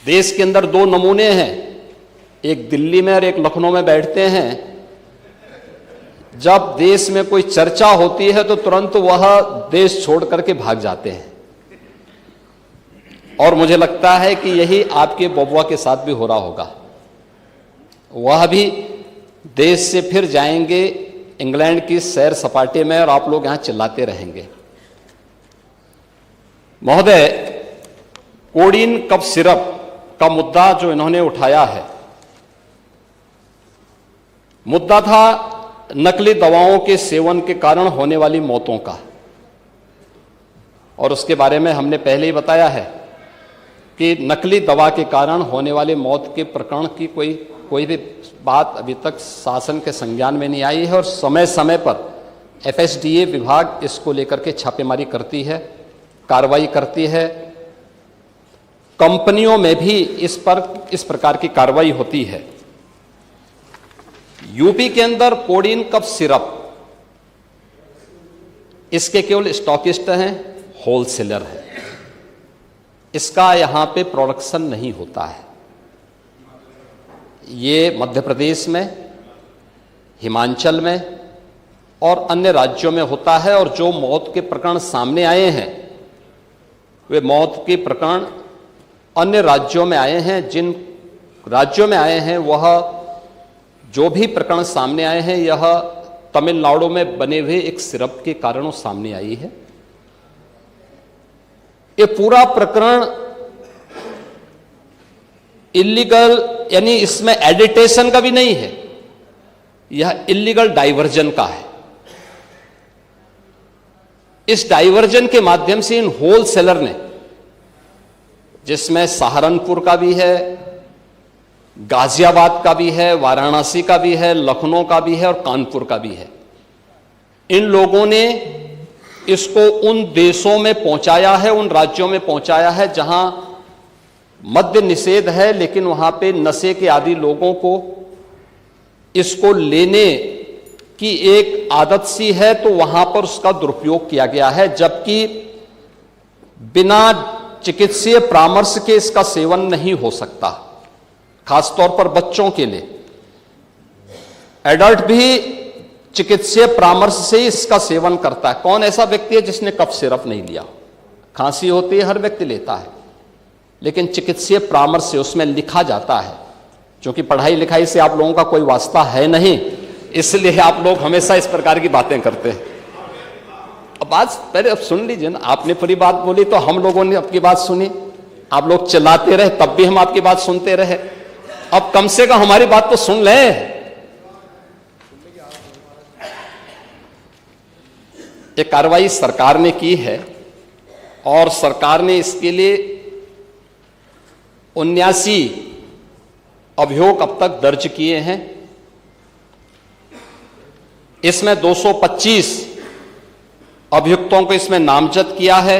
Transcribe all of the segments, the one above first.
देश के अंदर दो नमूने हैं, एक दिल्ली में और एक लखनऊ में बैठते हैं। जब देश में कोई चर्चा होती है तो तुरंत वह देश छोड़ करके भाग जाते हैं, और मुझे लगता है कि यही आपके बबुआ के साथ भी हो रहा होगा। वह भी देश से फिर जाएंगे इंग्लैंड की सैर सपाटे में, और आप लोग यहां चिल्लाते रहेंगे। महोदय, कोडीन कफ सिरप का मुद्दा जो इन्होंने उठाया है, मुद्दा था नकली दवाओं के सेवन के कारण होने वाली मौतों का, और उसके बारे में हमने पहले ही बताया है कि नकली दवा के कारण होने वाले मौत के प्रकरण की कोई भी बात अभी तक शासन के संज्ञान में नहीं आई है, और समय समय पर FSDA विभाग इसको लेकर के छापेमारी करती है, कार्रवाई करती है। कंपनियों में भी इस प्रकार की कार्रवाई होती है। यूपी के अंदर कोडीन कफ सिरप, इसके केवल स्टॉकिस्ट हैं, होलसेलर है, इसका यहां पे प्रोडक्शन नहीं होता है। ये मध्य प्रदेश में, हिमाचल में और अन्य राज्यों में होता है, और जो मौत के प्रकरण सामने आए हैं वे मौत के प्रकरण अन्य राज्यों में आए हैं। जिन राज्यों में आए हैं वह जो भी प्रकरण सामने आए हैं, यह तमिलनाडु में बने हुए एक सिरप के कारणों सामने आई है। ये पूरा प्रकरण इलीगल, यानी इसमें एडिटेशन का भी नहीं है, यह इलीगल डाइवर्जन का है। इस डाइवर्जन के माध्यम से इन होलसेलर ने, जिसमें सहारनपुर का भी है, गाजियाबाद का भी है, वाराणसी का भी है, लखनऊ का भी है और कानपुर का भी है, इन लोगों ने इसको उन देशों में पहुंचाया है, उन राज्यों में पहुंचाया है जहां मद्य निषेध है, लेकिन वहां पे नशे के आदी लोगों को इसको लेने की एक आदत सी है, तो वहां पर उसका दुरुपयोग किया गया है, जबकि बिना चिकित्सीय परामर्श के इसका सेवन नहीं हो सकता, खासतौर पर बच्चों के लिए। एडल्ट भी चिकित्सीय परामर्श से इसका सेवन करता है। कौन ऐसा व्यक्ति है जिसने कफ सिरप नहीं लिया? खांसी होती है, हर व्यक्ति लेता है, लेकिन चिकित्सीय परामर्श से उसमें लिखा जाता है। क्योंकि पढ़ाई लिखाई से आप लोगों का कोई वास्ता है नहीं, इसलिए आप लोग हमेशा इस प्रकार की बातें करते हैं। अब बात पहले अब सुन लीजिए ना, आपने पूरी बात बोली तो हम लोगों ने आपकी बात सुनी, आप लोग चिल्लाते रहे तब भी हम आपकी बात सुनते रहे। अब कम से कम हमारी बात तो सुन लें। ये कार्रवाई सरकार ने की है, और सरकार ने इसके लिए 79 अभियोग अब तक दर्ज किए हैं। इसमें 225 अभियुक्तों को इसमें नामजद किया है।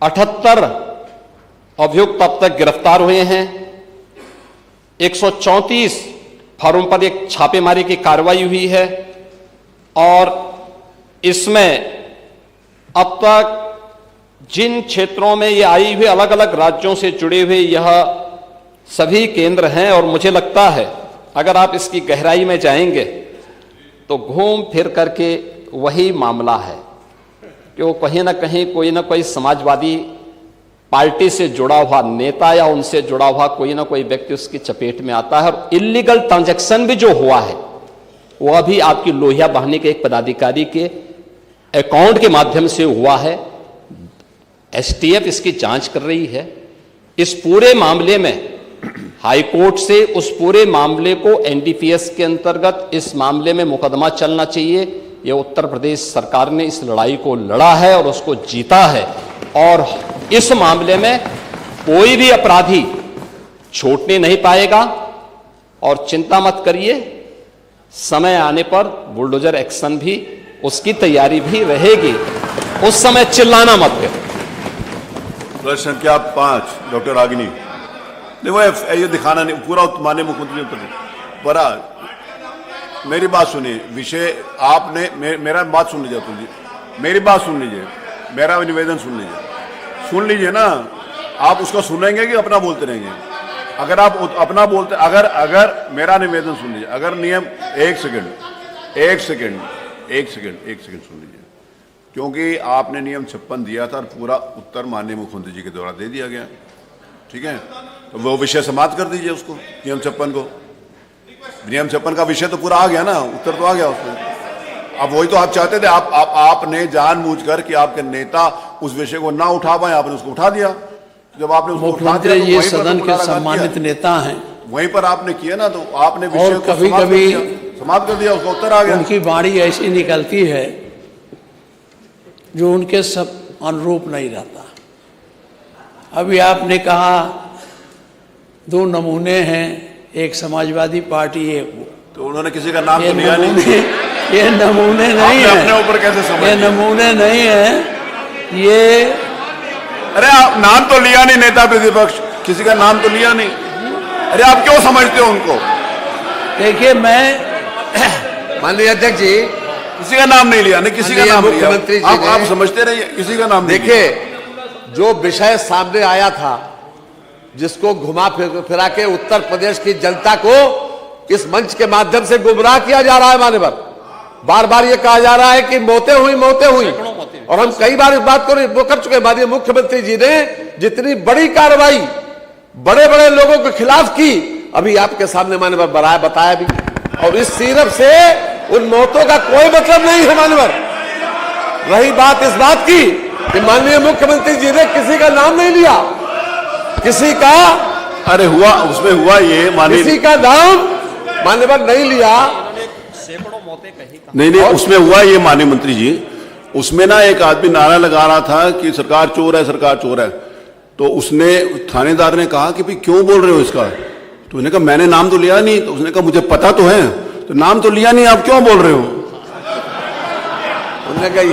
78 अभियुक्त अब तक गिरफ्तार हुए हैं। 134 फर्म पर एक छापेमारी की कार्रवाई हुई है, और इसमें अब तक जिन क्षेत्रों में ये आई हुई, अलग अलग राज्यों से जुड़े हुए यह सभी केंद्र हैं। और मुझे लगता है अगर आप इसकी गहराई में जाएंगे तो घूम फिर करके वही मामला है कि वो कहीं ना कहीं कोई ना कोई समाजवादी पार्टी से जुड़ा हुआ नेता या उनसे जुड़ा हुआ कोई ना कोई व्यक्ति उसकी चपेट में आता है। और इलीगल ट्रांजैक्शन भी जो हुआ है वह भी आपकी लोहिया बहाने के एक पदाधिकारी के अकाउंट के माध्यम से हुआ है। STF इसकी जांच कर रही है। इस पूरे मामले में हाई कोर्ट से उस पूरे मामले को NDPS के अंतर्गत इस मामले में मुकदमा चलना चाहिए। ये उत्तर प्रदेश सरकार ने इस लड़ाई को लड़ा है और उसको जीता है, और इस मामले में कोई भी अपराधी छूटने नहीं पाएगा। और चिंता मत करिए, समय आने पर बुलडोजर एक्शन भी, उसकी तैयारी भी रहेगी, उस समय चिल्लाना मत करो। प्रश्न संख्या 5 डॉक्टर रागिनी। देखो ये दिखाना नहीं, पूरा माननीय मुख्यमंत्री पर मेरी बात सुनिए। विषय आपने मेरा बात सुन लीजिए, तुम जी मेरी बात सुन लीजिए, मेरा निवेदन सुन लीजिए ना। आप उसको सुनेंगे कि अपना बोलते रहेंगे? अगर आप अपना बोलते, अगर मेरा निवेदन सुन लीजिए, अगर नियम, एक सेकंड सुन लीजिए, क्योंकि आपने नियम 56 दिया था और पूरा उत्तर माननीय मुख्यमंत्री जी के द्वारा दे दिया गया, ठीक है, तो वो विषय समाप्त कर दीजिए उसको, नियम 56 को। नियम 56 का विषय तो पूरा आ गया ना, उत्तर तो आ गया उसमें। अब वही तो आप चाहते थे, आपने जानबूझकर कि आपके नेता उस विषय को ना उठा पाए, आपने उसको उठा दिया। जब आपने उसको उठा दिया तो ये वहीं पर सदन तो के लगा सम्मानित दिया। नेता हैं, वहीं पर आपने किया ना, तो आपने विषय और को कभी-कभी समाप्त कर दिया, उसका उत्तर आ गया। उनकी वाणी ऐसी निकलती है जो उनके सब अनुरूप नहीं रहता। अभी आपने कहा 2 नमूने हैं, एक समाजवादी पार्टी, एक वो। तो उन्होंने किसी का नाम तो लिया नहीं। ये नमूने नहीं आपने है, अपने ऊपर कैसे समझ ये लिया? नमूने नहीं है ये। अरे आप नाम तो लिया नहीं, नेता प्रतिपक्ष किसी का नाम तो लिया नहीं। अरे आप क्यों समझते हो उनको? देखिए, मैं माननीय अध्यक्ष जी, किसी का नाम नहीं लिया, नहीं किसी का माननीय नाम लिया। मुख्यमंत्री जी आप ने- समझते रहिए, किसी का नाम नहीं लिया। देखिए, जो विषय सामने आया था, जिसको घुमा फिरा के उत्तर प्रदेश की जनता को इस मंच के माध्यम से गुमराह किया जा रहा है। मान्यवर, बार बार ये कहा जा रहा है कि मौतें हुई, और हम कई बार इस बात को वो कर चुके हैं। माननीय मुख्यमंत्री जी ने जितनी बड़ी कार्रवाई बड़े बड़े लोगों के खिलाफ की, अभी आपके सामने मान्यवर बताया भी, और इस सिर्फ से उन मौतों का कोई मतलब नहीं है। मान्यवर, रही बात इस बात की कि माननीय मुख्यमंत्री जी ने किसी का नाम नहीं लिया, किसी का, अरे हुआ, उसमें हुआ ये माननीय, किसी का नाम मान्यवर नहीं लिया। नहीं, उसमें हुआ ये माननीय मंत्री जी, उसमें ना एक आदमी नारा लगा रहा था कि सरकार चोर है, सरकार चोर है। तो उसने, थानेदार ने कहा कि भाई क्यों बोल रहे हो इसका? तो उसने कहा मैंने नाम तो लिया नहीं। तो उसने कहा मुझे पता तो है, तो नाम तो लिया नहीं, आप क्यों बोल रहे हो? उन्होंने कही,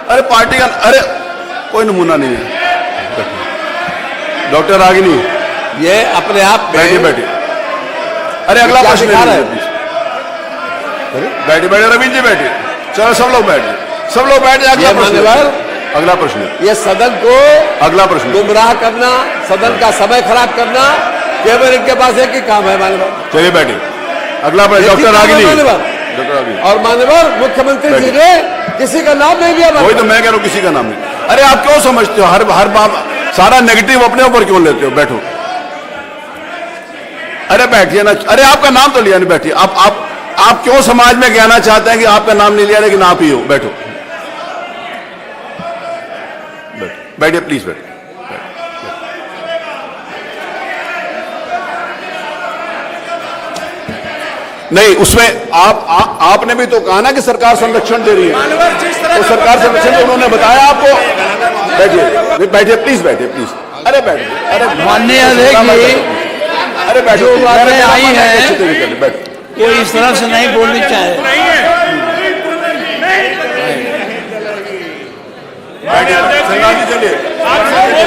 अरे पार्टी का, अरे कोई नमूना नहीं है। डॉक्टर रागिनी, ये अपने आप में बैठिए। अरे अगला क्या प्रश्न दिखा रहा है? बैठिए रवींद्र जी, बैठिए। चलो सब लोग बैठिए, सब लोग बैठ जाए। अगला प्रश्न, मान्यवर, अगला प्रश्न, ये सदन को अगला प्रश्न। गुमराह करना, सदन का समय खराब करना, केवल इनके पास एक ही काम है। मान्यवर, चलिए बैठिए, अगला प्रश्न। Doctor Ragini, doctor Ragini. और मान्यवर मुख्यमंत्री जी ने किसी का नाम नहीं लिया। वही तो मैं कह रहा हूँ, किसी का नाम नहीं। अरे आप क्यों समझते हो, हर बात सारा नेगेटिव अपने ऊपर क्यों लेते हो? बैठो, अरे बैठिए ना। अरे आपका नाम तो लिया नहीं, बैठिए। आप क्यों समाज में कहना चाहते हैं कि आपका नाम नहीं लिया, लेकिन आप ही हो? बैठो, बैठिए प्लीज, बैठिए। नहीं, उसमें आपने भी तो कहा ना कि सरकार संरक्षण दे रही है, तो सरकार संरक्षण तो उन्होंने बताया आपको। बैठिए प्लीज, बैठिए प्लीज। अरे बैठिए, अरे माननीय अध्यक्ष जी, अरे बैठो, जो बातें आई हैं, बैठो। वो इस तरह से नहीं बोलनी चाहिए। चलिए